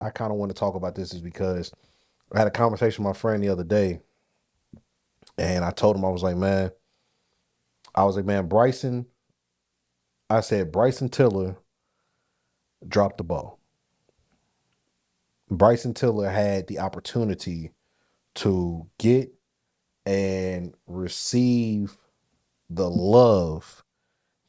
I kind of want to talk about this is because I had a conversation with my friend the other day, and I told him I was like, man, Bryson. I said Bryson Tiller dropped the ball. Bryson Tiller had the opportunity to get and receive the love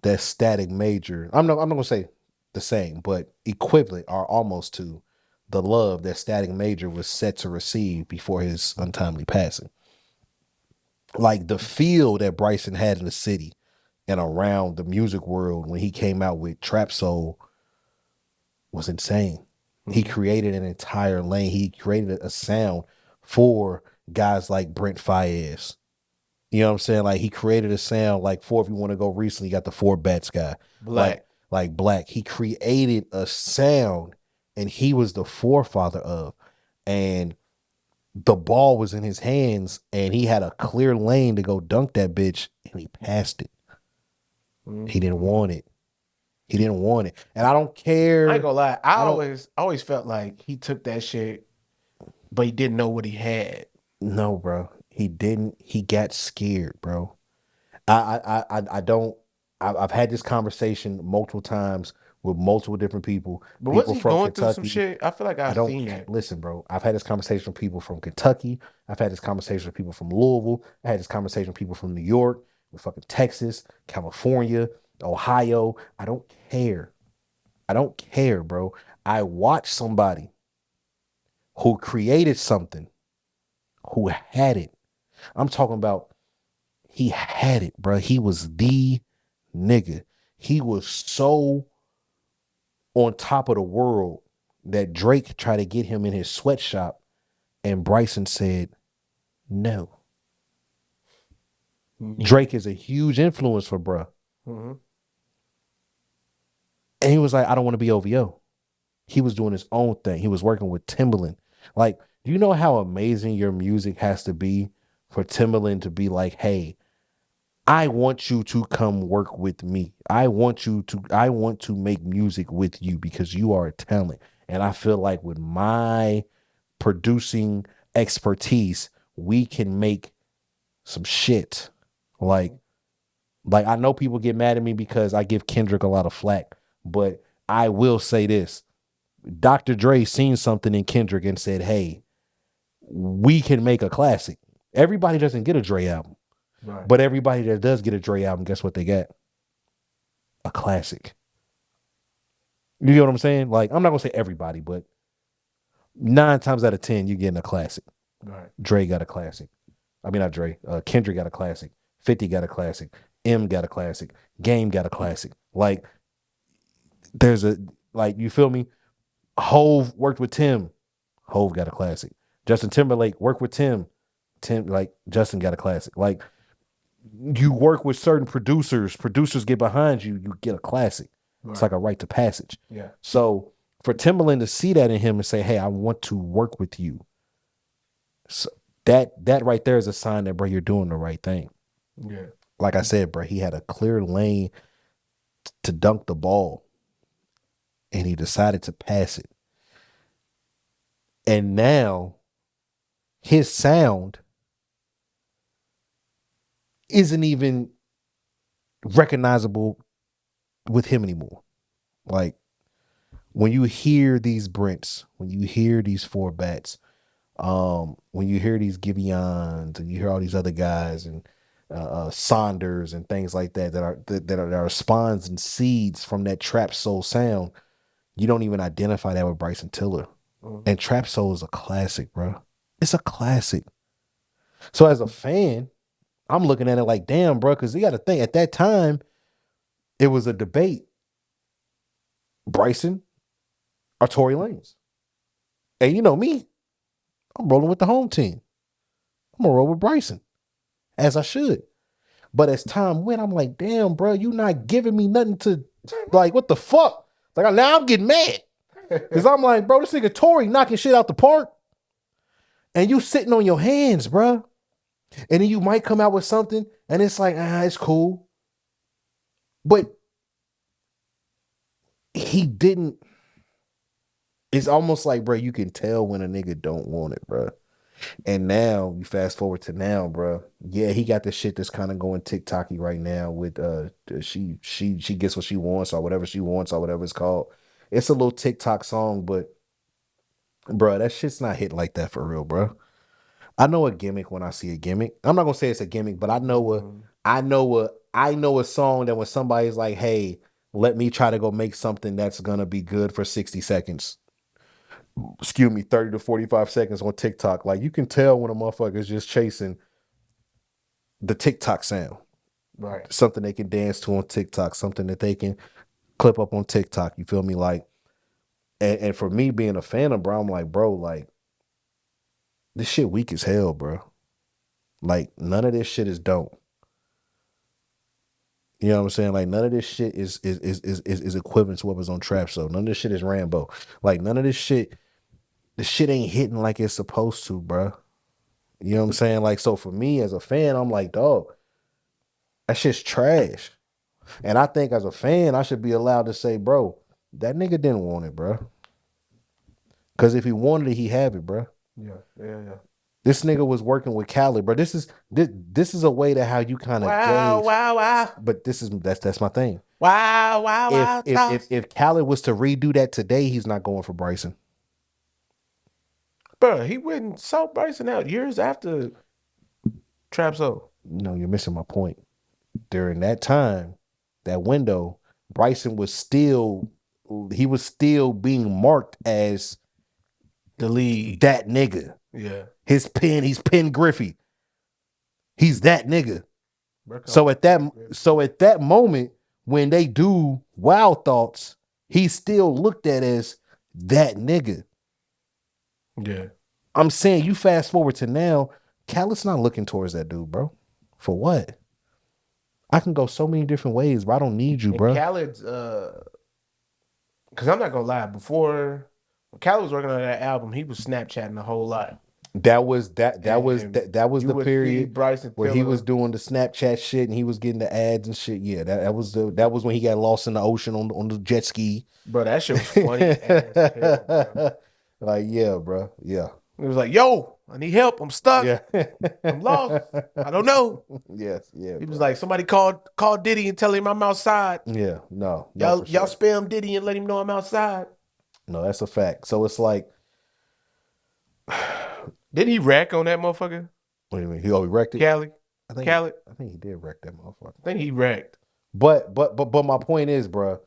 that Static Major. I'm not gonna say the same, but equivalent or almost to the love that Static Major was set to receive before his untimely passing. Like the feel that Bryson had in the city and around the music world when he came out with Trap Soul was insane. He created an entire lane. He created a sound for guys like Brent Faiyaz. You know what I'm saying? Like he created a sound like if you want to go recently, you got the Four Bats guy. Black. Like Black. He created a sound and he was the forefather of. And the ball was in his hands and he had a clear lane to go dunk that bitch and he passed it. He didn't want it. He didn't want it. And I don't I ain't care. gonna lie. I don't Always felt like he took that shit, but he didn't know what he had. No, bro. He didn't. He got scared, bro. I don't. I've had this conversation multiple times with multiple different people. But was People he from going through some Kentucky. shit? I feel like I I've don't seen that. listen, bro. I've had this conversation with people from Kentucky. I've had this conversation with people from Louisville. I had this conversation with people from New York, with fucking Texas, California, Ohio. I don't care. I don't care, bro. I watched somebody who created something, who had it. I'm talking about he had it, bro. He was the nigga. He was so on top of the world that Drake tried to get him in his sweatshop, and Bryson said no. Drake is a huge influence for bruh. Mm-hmm. And he was like, I don't want to be OVO. He was doing his own thing. He was working with Timbaland. Like, do you know how amazing your music has to be for Timbaland to be like, hey, I want you to come work with me. I want to make music with you because you are a talent. And I feel like with my producing expertise, we can make some shit. Like I know people get mad at me because I give Kendrick a lot of flack, but I will say this. Dr. Dre seen something in Kendrick and said, hey, we can make a classic. Everybody doesn't get a Dre album. Right. But everybody that does get a Dre album, guess what they got? A classic. You know what I'm saying? Like, I'm not gonna say everybody, but 9 times out of 10, you're getting a classic. Right. Dre got a classic. I mean, not Dre. Kendrick got a classic. 50 got a classic. M got a classic. Game got a classic. Like, there's a like, you feel me? Hove worked with Tim. Hove got a classic. Justin Timberlake worked with Tim. Like Justin got a classic. Like, you work with certain producers get behind you, you get a classic. Right. It's like a rite to passage. Yeah. So for Timbaland to see that in him and say, hey, I want to work with you. So that right there is a sign that, bro, you're doing the right thing. Yeah. Like I said, bro, he had a clear lane to dunk the ball and he decided to pass it. And now his sound isn't even recognizable with him anymore. Like when you hear these Brents, when you hear these Four Bats, when you hear these Giveons and you hear all these other guys and Saunders and things like that that are spawns and seeds from that trap soul sound, you don't even identify that with Bryson Tiller. Mm-hmm. And trap soul is a classic, bro. It's a classic. So as a fan, I'm looking at it like, damn, bro, because you got to think at that time, it was a debate. Bryson or Tory Lanez. And you know me, I'm rolling with the home team. I'm gonna roll with Bryson, as I should. But as time went, I'm like, damn, bro, you not giving me nothing to, like, what the fuck? Like, now I'm getting mad. Because I'm like, bro, this nigga Tory knocking shit out the park. And you sitting on your hands, bro. And then you might come out with something, and it's like, it's cool. But he didn't It's almost like, bro, you can tell when a nigga don't want it, bro. And now you fast forward to now, bro. Yeah, he got the shit that's kind of going TikToky right now with she gets what she wants or whatever it's called. It's a little TikTok song, but bro, that shit's not hit like that for real, bro. I know a gimmick when I see a gimmick. I'm not gonna say it's a gimmick, but I know a song that when somebody's like, hey, let me try to go make something that's gonna be good for 60 seconds. Excuse me, 30 to 45 seconds on TikTok. Like you can tell when a motherfucker is just chasing the TikTok sound. Right. Something they can dance to on TikTok, something that they can clip up on TikTok. You feel me? Like, and for me being a fan of bro, I'm like, bro, like this shit weak as hell, bro. Like none of this shit is dope. You know what I'm saying? Like none of this shit is equivalent to what was on Trap. So none of this shit is Rambo. Like none of this shit, the shit ain't hitting like it's supposed to, bro. You know what I'm saying? Like so for me as a fan, I'm like, dog, that shit's trash. And I think as a fan, I should be allowed to say, bro, that nigga didn't want it, bro. Because if he wanted it, he have it, bro. Yeah, yeah, yeah. This nigga was working with Khaled, bro. This is a way to how you kind of Wow, gauge. wow, wow. But that's my thing. Wow, wow, If wow, if if thoughts. if Khaled was to redo that today, he's not going for Bryson. Bro, he went and saw Bryson out years after Trap Soul. No, you're missing my point. During that time, that window, Bryson was still being marked as The lead. that nigga. Yeah. He's Pen Griffey. He's that nigga. Bro, So at that moment, when they do Wild Thoughts, he's still looked at as that nigga. yeah. I'm saying you fast forward to now, Khaled's not looking towards that dude, bro. For what? I can go so many different ways, but I don't need you, And bro. Khaled's because I'm not gonna lie, before when Khaled was working on that album, he was Snapchatting a whole lot. That was You the would see period Bryson where he was Tiller. doing the Snapchat shit and he was getting the ads and shit. Yeah, that was when he got lost in the ocean on the jet ski. Bro, that shit was funny as hell, bro. Like, yeah, bro. Yeah. It was like, yo, I need help. I'm stuck. Yeah. I'm lost. I don't know. Yes, yeah, He was bro. like, somebody call Diddy and tell him I'm outside. Yeah, no, Y'all for y'all sure. spam Diddy and let him know I'm outside. No, that's a fact. So it's like, Didn't he rack on that motherfucker? what do you mean? He wrecked it? Cali? I think Khaled? I think he did wreck that motherfucker. I think he wrecked. But my point is, bro,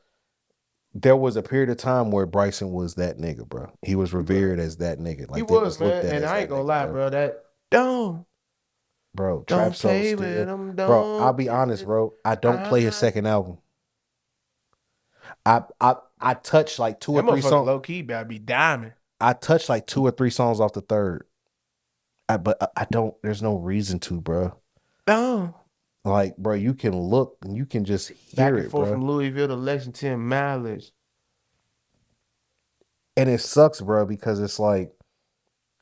there was a period of time where Bryson was that nigga, bro. He was Bro, revered as that nigga. he Like that was, was looked man. at And as I ain't that gonna nigga, lie, bro. bro. That don't Trap Soul play with still, him. bro. I'll Don't be honest, get bro. I don't play his I second album. I touched like two or That three motherfucker songs. low key about to be diamond. I touched like two or three songs off the third. But I don't. There's no reason to, bro. No. Like, bro, you can look and you can just hear Back and it, forth bro. from Louisville to Lexington, mileage. And it sucks, bro, because it's like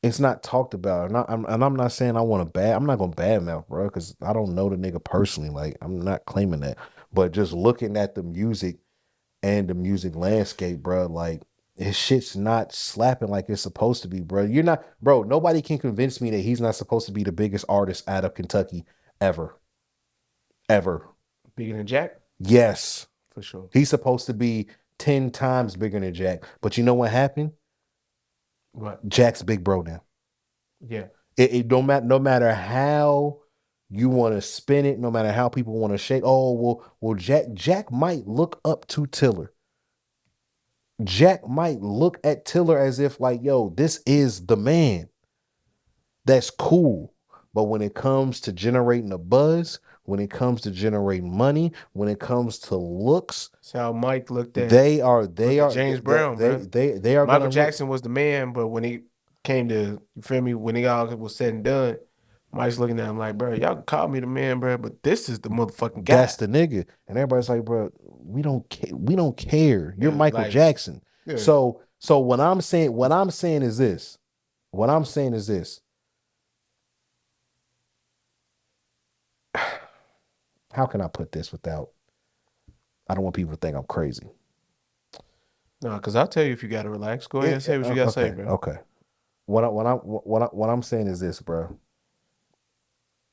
it's not talked about. And I'm not saying I want to bad. I'm not gonna badmouth, bro, because I don't know the nigga personally. Like, I'm not claiming that. But just looking at the music and the music landscape, bro, like his shit's not slapping like it's supposed to be, bro. You're not, bro. Nobody can convince me that he's not supposed to be the biggest artist out of Kentucky ever, ever. Bigger than Jack? Yes, For sure. he's supposed to be 10 times bigger than Jack. But you know what happened? What? Jack's big bro now. Yeah. It don't matter. No matter how you want to spin it, no matter how people want to shake. Oh well. Jack might look up to Tiller. Jack might look at Tiller as if like, yo, this is the man. That's cool. But when it comes to generating a buzz, when it comes to generating money, when it comes to looks, That's how Mike they looked they at are James Brown, bro. they are Michael gonna look. Jackson was the man, but when he came to, you feel me, when it all was said and done, Mike's looking at him like, bro, y'all can call me the man, bro, but this is the motherfucking guy. That's the nigga. And everybody's like, bro, we don't care. We don't care. You're Yeah, Michael like, Jackson. yeah. So what I'm saying is this. What I'm saying is this. How can I put this without I don't want people to think I'm crazy. No, because I'll tell you if you got to relax. Go ahead and say what you got to say, Okay, bro. okay. What I'm saying is this, bro,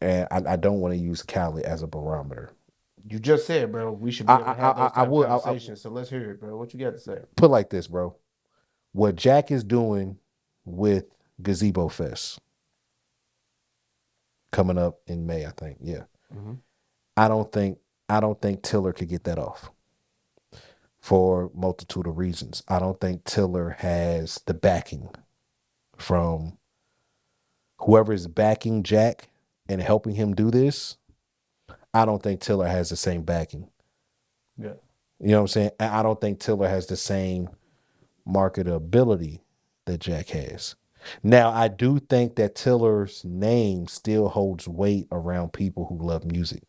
and I don't want to use Cali as a barometer. You just said, bro, we should be able to have those I type of would conversations. So let's hear it, bro. What you got to say? put it like this, bro. What Jack is doing with Gazebo Fest coming up in May, I think. Yeah. Mm-hmm. I don't think Tiller could get that off for multitude of reasons. I don't think Tiller has the backing from whoever is backing Jack and helping him do this. I don't think Tiller has the same backing. Yeah. You know what I'm saying? I don't think Tiller has the same marketability that Jack has. Now, I do think that Tiller's name still holds weight around people who love music.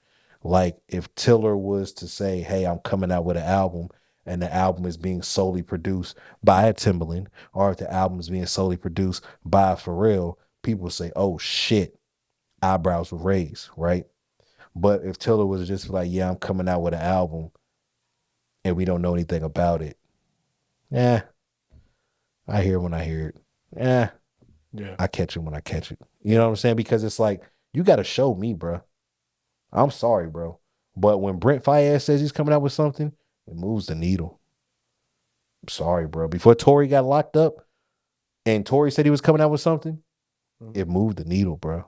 Like if Tiller was to say, hey, I'm coming out with an album and the album is being solely produced by a Timbaland, or if the album is being solely produced by a Pharrell, people would say, oh shit, eyebrows would raise, right? But if Tiller was just like, yeah, I'm coming out with an album and we don't know anything about it, yeah, I hear it when I hear it. Yeah, Yeah. I catch it when I catch it. You know what I'm saying? Because it's like, you got to show me, bro. I'm sorry, bro. But when Brent Fayez says he's coming out with something, it moves the needle. I'm sorry, bro. Before Tory got locked up and Tory said he was coming out with something, it moved the needle, bro.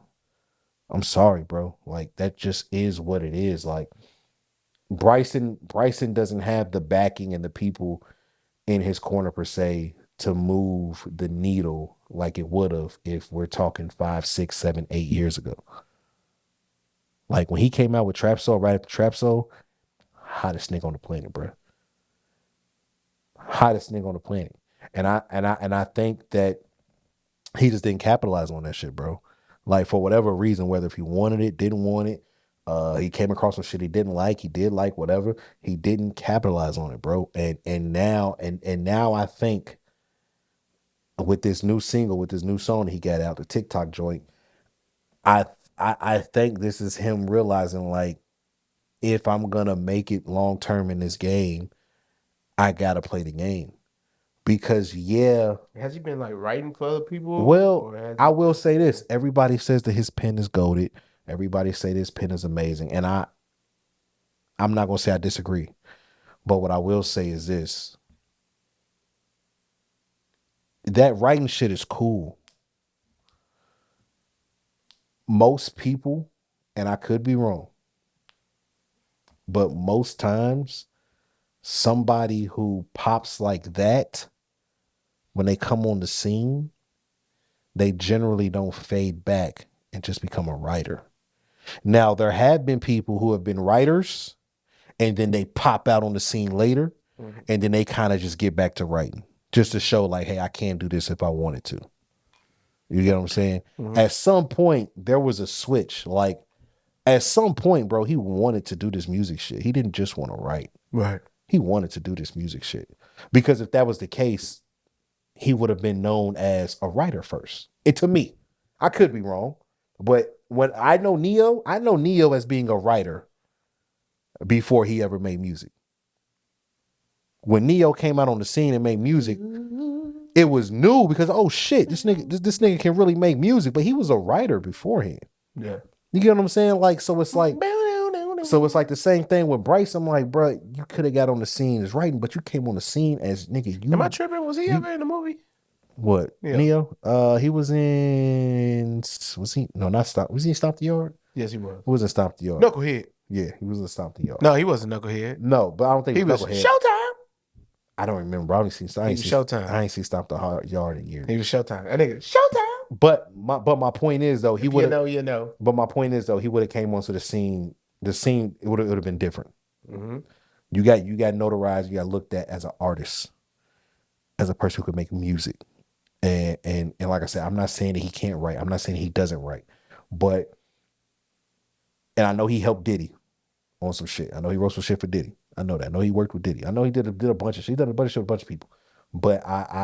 I'm sorry, bro. Like, that just is what it is. Like, Bryson doesn't have the backing and the people in his corner per se to move the needle like it would have if we're talking 5, 6, 7, 8 years ago. Like when he came out with Trap Soul, right after Trap Soul, hottest nigga on the planet, bro. Hottest nigga on the planet. And I think that he just didn't capitalize on that shit, bro. Like for whatever reason, whether if he wanted it, didn't want it, he came across some shit he didn't like, he did like whatever, he didn't capitalize on it, bro. And now I think with this new single, with this new song he got out, the TikTok joint, I think this is him realizing like, if I'm gonna make it long term in this game, I gotta play the game. Because yeah, Has he been like writing for other people, well, or has I he? will say this. Everybody says that his pen is goated. Everybody say this pen is amazing. And I'm not gonna say I disagree. But what I will say is this. That writing shit is cool. Most people, and I could be wrong, but most times somebody who pops like that, when they come on the scene, they generally don't fade back and just become a writer. Now, there have been people who have been writers and then they pop out on the scene later and then they kind of just get back to writing just to show like, hey, I can do this if I wanted to. You get what I'm saying? At some point, there was a switch. Like, at some point, bro, he wanted to do this music shit. He didn't just want to write. Right. He wanted to do this music shit. Because if that was the case, he would have been known as a writer first. And to me, I could be wrong, but when I know Neo as being a writer before he ever made music. When Neo came out on the scene and made music, it was new because oh shit, this nigga can really make music, but he was a writer beforehand. Yeah. You get what I'm saying? Like so it's like the same thing with Bryce. I'm like, bro, you could have got on the scene as writing, but you came on the scene as nigga. Am I tripping? Was he ever in the movie? What? Yeah. Neo? He was in. Was he? No, not Stop. Was he in Stop the Yard? Yes, he was. Who was in Stop the Yard? Knucklehead. Yeah, he was in Stop the Yard. No, he wasn't Knucklehead. No, but I don't think he was Knucklehead. Showtime. I don't remember. I ain't seen Showtime. I ain't seen Stop the Yard in years. He was Showtime. That nigga Showtime. But my point is though, he would you know. But my point is though, he would have came onto the scene. The scene it would have been different. Mm-hmm. You got notarized. You got looked at as an artist, as a person who could make music. And like I said, I'm not saying that he can't write. I'm not saying he doesn't write, but and I know he helped Diddy on some shit. I know he wrote some shit for Diddy. I know that. I know he worked with Diddy. I know he did a bunch of shit. He did a bunch of shit with a bunch of people. But I